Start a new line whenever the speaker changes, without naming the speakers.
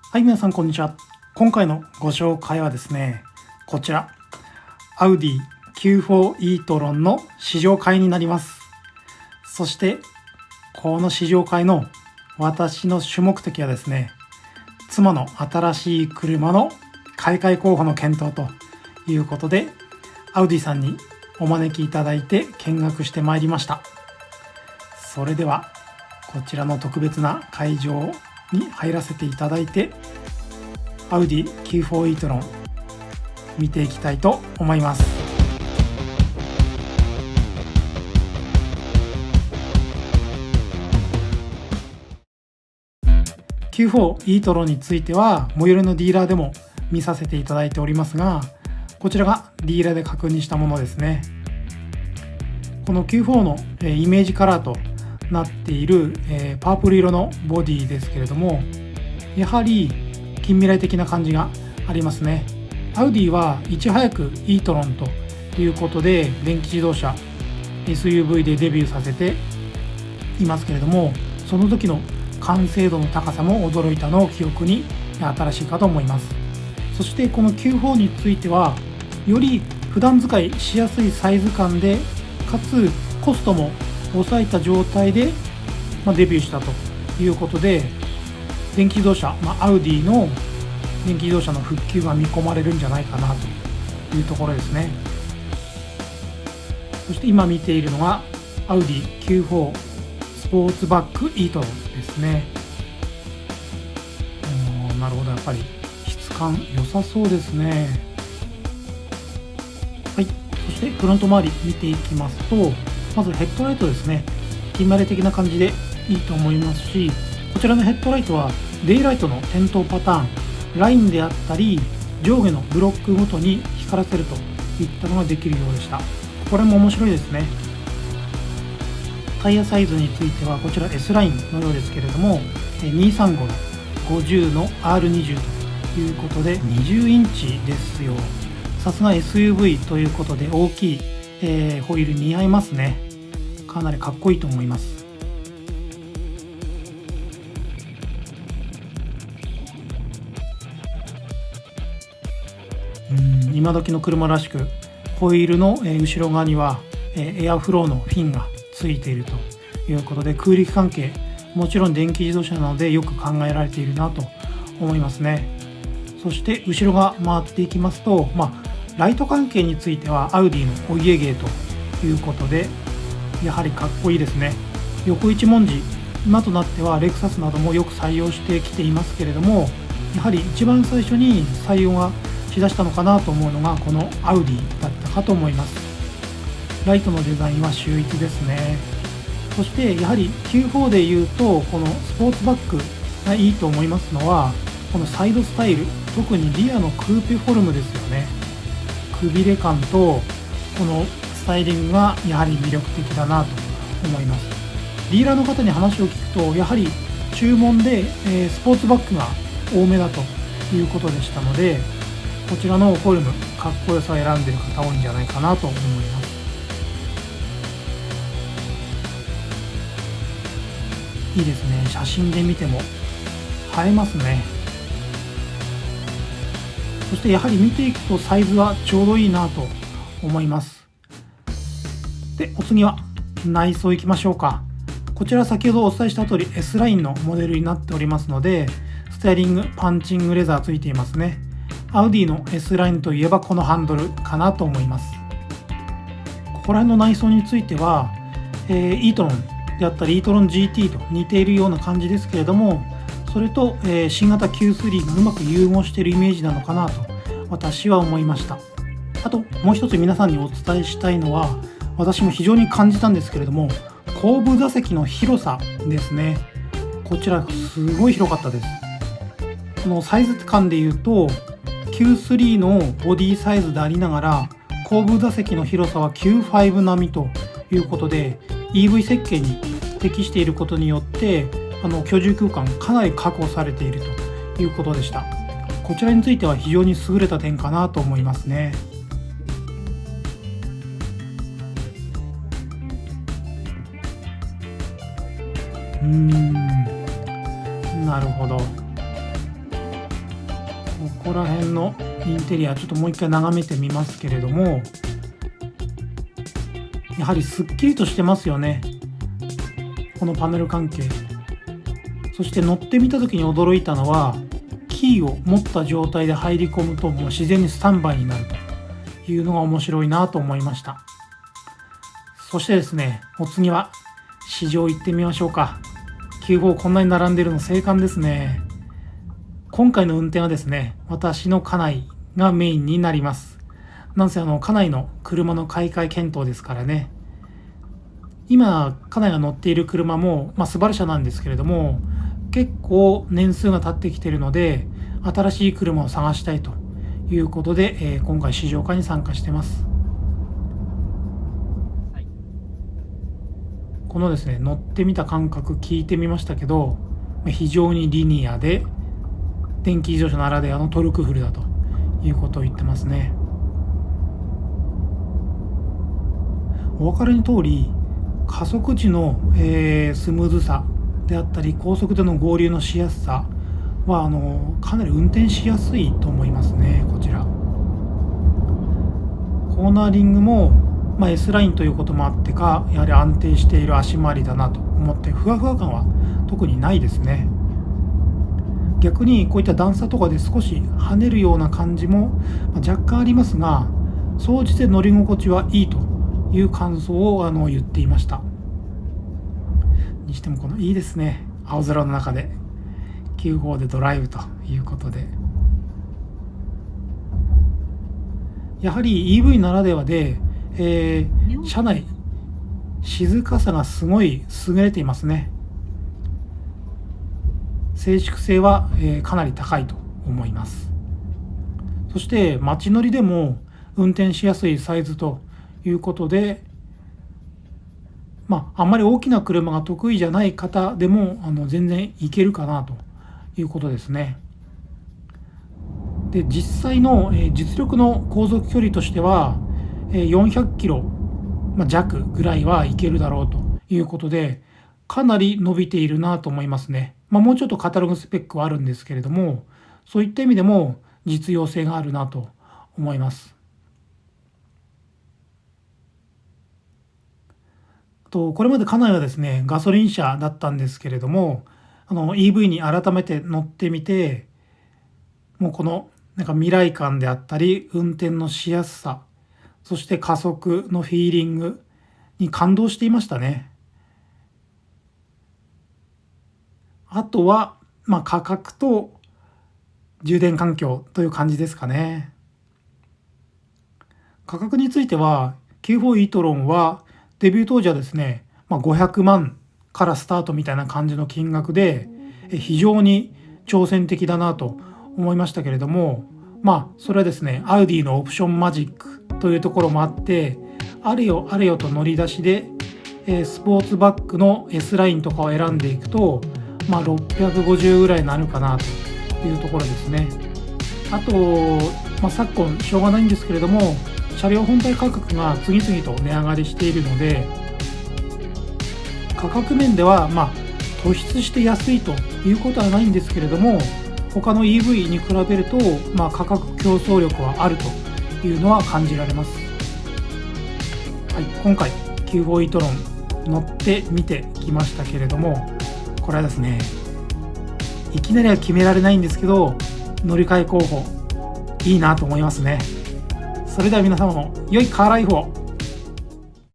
はい、皆さんこんにちは。今回のご紹介はですね、こちら、Audi Q4 e-tron の試乗会になります。そして、この試乗会の私の主目的はですね、妻の新しい車の買い替え候補の検討ということで、Audi さんにお招きいただいて見学してまいりました。それでは、こちらの特別な会場に入らせていただいて、Audi Q4 e-tron 見ていきたいと思います。Q4 e-tron については最寄りのディーラーでも見させていただいておりますが、こちらがディーラーで確認したものですね。この Q4 のイメージカラーとなっているパープル色のボディですけれども、やはり近未来的な感じがありますね。アウディはいち早く e-tron ということで電気自動車 SUV でデビューさせていますけれども、その時の完成度の高さも驚いたのを記憶に新しいかと思います。そしてこの Q4 についてはより普段使いしやすいサイズ感で、かつコストも抑えた状態でデビューしたということで、電気自動車、アウディの電気自動車の復旧が見込まれるんじゃないかなというところですね。そして今見ているのがアウディ Q4 スポーツバック e-tron ですね。なるほど、やっぱり質感良さそうですね。はい、そしてフロント周り見ていきますと、まずヘッドライトですね。近未来的な感じでいいと思いますし、こちらのヘッドライトはデイライトの点灯パターン、ラインであったり上下のブロックごとに光らせるといったのができるようでした。これも面白いですね。タイヤサイズについてはこちら S ラインのようですけれども、235の50の R20 ということで20インチですよ。さすが SUV ということで大きい、ホイール似合いますね。かなりかっこいいと思います。今時の車らしくホイールの後ろ側にはエアフローのフィンがついているということで、空力関係もちろん電気自動車なのでよく考えられているなと思いますね。そして後ろが回っていきますと、ライト関係についてはアウディのお家芸ということでやはりかっこいいですね。横一文字、今となってはレクサスなどもよく採用してきていますけれども、やはり一番最初に採用がしだしたのかなと思うのがこのアウディだったかと思います。ライトのデザインは秀逸ですね。そしてやはり Q4 でいうとこのスポーツバッグがいいと思いますのはこのサイドスタイル、特にリアのクーペフォルムですよね。くびれ感とこのスタイリングがやはり魅力的だなと思います。ディーラーの方に話を聞くとやはり注文でスポーツバッグが多めだということでしたので、こちらのフォルム、かっこよさを選んでいる方多いんじゃないかなと思います。いいですね。写真で見ても映えますね。そしてやはり見ていくとサイズはちょうどいいなと思います。で、お次は内装いきましょうか。こちら先ほどお伝えした通り S ラインのモデルになっておりますので、スタイリング、パンチングレザーついていますね。アウディの S ラインといえばこのハンドルかなと思います。ここら辺の内装については、e-tron であったり e-tron GT と似ているような感じですけれども、それと、新型 Q3 がうまく融合しているイメージなのかなと私は思いました。あともう一つ皆さんにお伝えしたいのは、私も非常に感じたんですけれども、後部座席の広さですね。こちらすごい広かったです。このサイズ感でいうとQ3 のボディサイズでありながら後部座席の広さは Q5 並みということで EV 設計に適していることによって居住空間かなり確保されているということでした。こちらについては非常に優れた点かなと思いますね。なるほど。ここら辺のインテリアちょっともう一回眺めてみますけれども、やはりすっきりとしてますよね、このパネル関係。そして乗ってみた時に驚いたのは、キーを持った状態で入り込むともう自然にスタンバイになるというのが面白いなと思いました。そしてですね、お次は試乗行ってみましょうか。Q4 こんなに並んでいるの精悍ですね。今回の運転はですね、私の家内がメインになります。なんせ家内の車の買い替え検討ですからね。今家内が乗っている車も、スバル車なんですけれども、結構年数が経ってきているので、新しい車を探したいということで、今回試乗会に参加してます。このですね、乗ってみた感覚聞いてみましたけど、非常にリニアで電気自動車ならではのトルクフルだということを言ってますね。お分かりの通り、加速時の、スムーズさであったり、高速での合流のしやすさはかなり運転しやすいと思いますね。こちらコーナーリングも、S ラインということもあってか、やはり安定している足回りだなと思って、ふわふわ感は特にないですね。逆にこういった段差とかで少し跳ねるような感じも若干ありますが、総じて乗り心地はいいという感想を言っていました。にしてもいいですね、青空の中でQ4でドライブということで。やはり EV ならではで、車内静かさがすごい優れていますね。静粛性は、かなり高いと思います。そして街乗りでも運転しやすいサイズということで、あんまり大きな車が得意じゃない方でも全然いけるかなということですね。で、実際の実力の航続距離としては400キロ弱ぐらいはいけるだろうということで、かなり伸びているなと思いますね。もうちょっとカタログスペックはあるんですけれども、そういった意味でも実用性があるなと思います。これまで家内はですね、ガソリン車だったんですけれども、EV に改めて乗ってみて、もうこの未来感であったり、運転のしやすさ、そして加速のフィーリングに感動していましたね。あとは、価格と充電環境という感じですかね。価格については Q4 e-tron はデビュー当時はですね、500万からスタートみたいな感じの金額で、非常に挑戦的だなと思いましたけれども、それはですね、アウディのオプションマジックというところもあって、あれよあれよと乗り出しで、スポーツバックの S ラインとかを選んでいくと、650ぐらいになるかなというところですね。あと、昨今しょうがないんですけれども、車両本体価格が次々と値上がりしているので、価格面では突出して安いということはないんですけれども、他の EV に比べると、価格競争力はあるというのは感じられます。はい、今回 Q4 e-tron乗ってみてきましたけれども、これはですね、いきなりは決められないんですけど、乗り換え候補いいなと思いますね。それでは皆様も良いカーライフを。